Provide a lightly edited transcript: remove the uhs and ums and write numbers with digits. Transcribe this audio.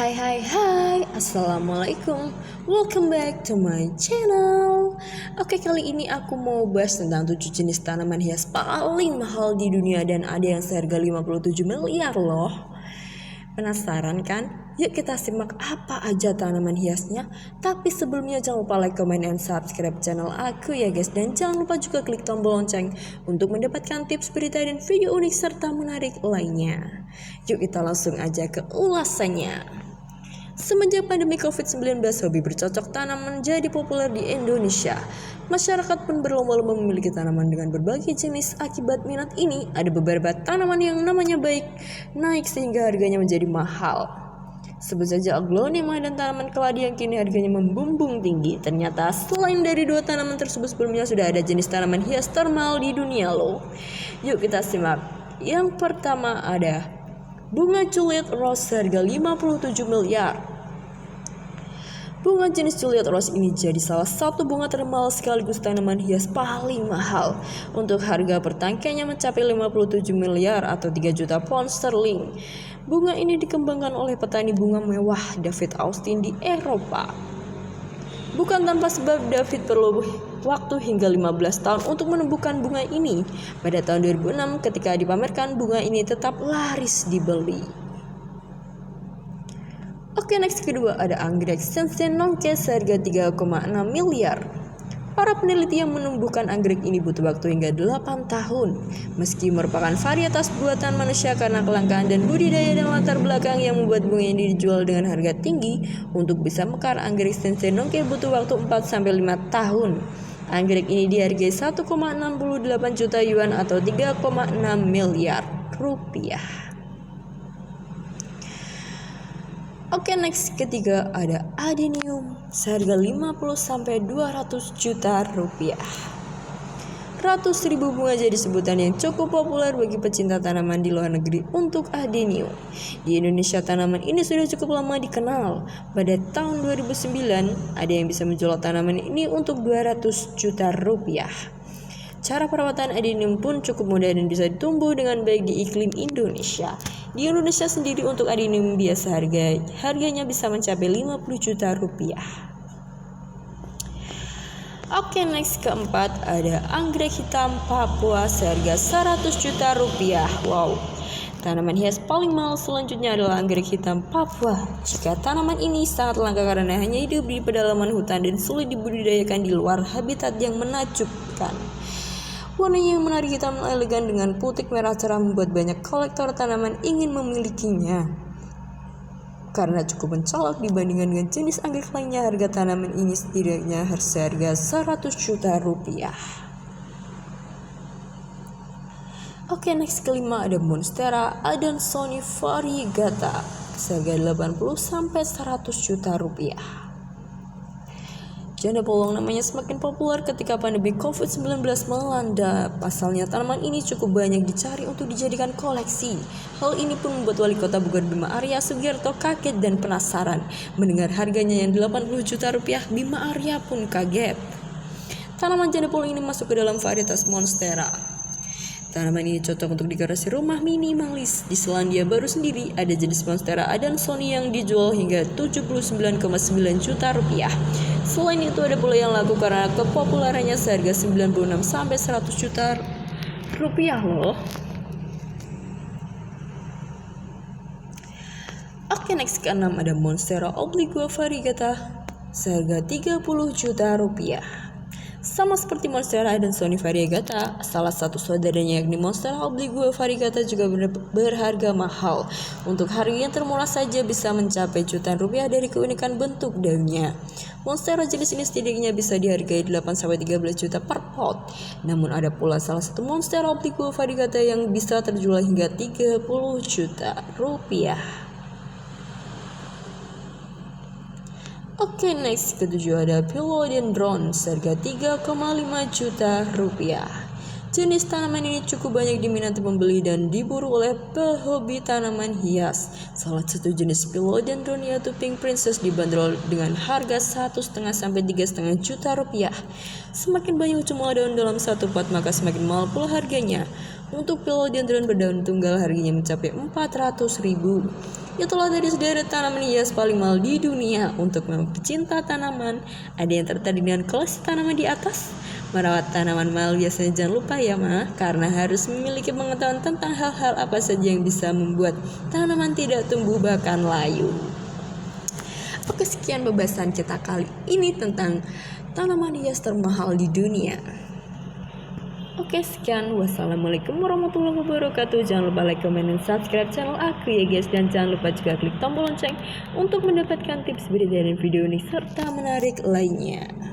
Hai, Assalamualaikum. Welcome back to my channel. Oke, kali ini aku mau bahas tentang 7 jenis tanaman hias paling mahal di dunia dan ada yang seharga 57 miliar loh. Penasaran kan? Yuk kita simak apa aja tanaman hiasnya. Tapi sebelumnya jangan lupa like, comment, and subscribe channel aku ya guys. Dan jangan lupa juga klik tombol lonceng untuk mendapatkan tips, berita, dan video unik serta menarik lainnya. Yuk kita langsung aja ke ulasannya. Semenjak pandemi COVID-19, hobi bercocok tanam menjadi populer di Indonesia. Masyarakat pun berlomba-lomba memiliki tanaman dengan berbagai jenis. Akibat minat ini, ada beberapa tanaman yang namanya naik sehingga harganya menjadi mahal. Sebut saja aglonema dan tanaman keladi yang kini harganya membumbung tinggi. Ternyata selain dari dua tanaman tersebut, sebelumnya sudah ada jenis tanaman hias termahal di dunia loh. Yuk kita simak. Yang pertama ada bunga Juliet Rose seharga 57 miliar. Bunga jenis Juliet Rose ini jadi salah satu bunga termahal sekaligus tanaman hias paling mahal. Untuk harga per tangkainya mencapai 57 miliar atau 3 juta pound sterling. Bunga ini dikembangkan oleh petani bunga mewah David Austin di Eropa. Bukan tanpa sebab David perlu waktu hingga 15 tahun untuk menumbuhkan bunga ini. Pada tahun 2006 ketika dipamerkan, bunga ini tetap laris dibeli. Oke, next kedua ada anggrek Sennenongke seharga 3,6 miliar. Para peneliti yang menumbuhkan anggrek ini butuh waktu hingga 8 tahun. Meski merupakan varietas buatan manusia karena kelangkaan dan budidaya dan latar belakang yang membuat bunga ini dijual dengan harga tinggi, untuk bisa mekar anggrek Sennenongke butuh waktu 4-5 tahun. Anggrek ini dihargai 1,68 juta yuan atau 3,6 miliar rupiah. Oke, next ketiga ada adenium seharga 50-200 juta rupiah. Ratus ribu bunga jadi sebutan yang cukup populer bagi pecinta tanaman di luar negeri untuk adenium. Di Indonesia tanaman ini sudah cukup lama dikenal. Pada tahun 2009 ada yang bisa menjual tanaman ini untuk 200 juta rupiah. Cara perawatan adenium pun cukup mudah dan bisa tumbuh dengan baik di iklim Indonesia. Di Indonesia sendiri untuk adenium biasa harganya bisa mencapai 50 juta rupiah. Oke, next keempat ada anggrek hitam Papua seharga 100 juta rupiah. Wow. Tanaman hias paling mahal selanjutnya adalah anggrek hitam Papua. Jika tanaman ini sangat langka karena hanya hidup di pedalaman hutan dan sulit dibudidayakan di luar habitat yang menakjubkan. Warnanya yang menarik hitam elegan dengan putik merah cerah membuat banyak kolektor tanaman ingin memilikinya. Karena cukup mencolok dibandingkan dengan jenis anggrek lainnya, harga tanaman ini setidaknya seharga 100 juta rupiah. Oke, next kelima ada Monstera adansonii variegata seharga 80-100 juta rupiah. Janda bolong namanya semakin populer ketika pandemi COVID-19 melanda. Pasalnya tanaman ini cukup banyak dicari untuk dijadikan koleksi. Hal ini pun membuat Wali Kota Bogor Bima Arya Sugiarto kaget dan penasaran. Mendengar harganya yang 80 juta rupiah, Bima Arya pun kaget. Tanaman janda bolong ini masuk ke dalam varietas Monstera. Tanaman ini cocok untuk dekorasi rumah minimalis. Di Selandia Baru sendiri ada jenis Monstera adansonii yang dijual hingga 79,9 juta rupiah. Selain itu ada pula yang laku karena kepopulerannya seharga 96-100 juta rupiah loh. Oke, next ke-6 ada Monstera obligua variegata seharga 30 juta rupiah. Sama seperti Monstera adansonii variegata, salah satu saudaranya yakni Monstera obligua variegata juga berharga mahal. Untuk harga yang termurah saja bisa mencapai jutaan rupiah dari keunikan bentuk daunnya. Monstera jenis ini setidaknya bisa dihargai 8-13 juta per pot. Namun ada pula salah satu Monstera obligua variegata yang bisa terjual hingga 30 juta rupiah. Oke, next ketujuh ada Philodendron seharga 3,5 juta rupiah. Jenis tanaman ini cukup banyak diminati pembeli dan diburu oleh pehobi tanaman hias. Salah satu jenis Philodendron yaitu Pink Princess dibanderol dengan harga 1,5-3,5 juta rupiah. Semakin banyak jumlah daun dalam satu pot maka semakin mahal pula harganya. Untuk philodendron berdaun tunggal harganya mencapai 400.000. Itulah tadi sederet tanaman hias paling mahal di dunia. Untuk pecinta tanaman, ada yang tertarik dengan koleksi tanaman di atas? Merawat tanaman mahal biasanya jangan lupa ya karena harus memiliki pengetahuan tentang hal-hal apa saja yang bisa membuat tanaman tidak tumbuh bahkan layu. Oke, sekian pembahasan kita kali ini tentang tanaman hias termahal di dunia. Oke, sekian. Wassalamualaikum warahmatullahi wabarakatuh. Jangan lupa like, comment, dan subscribe channel aku ya guys. Dan jangan lupa juga klik tombol lonceng untuk mendapatkan tips berita dan video unik serta menarik lainnya.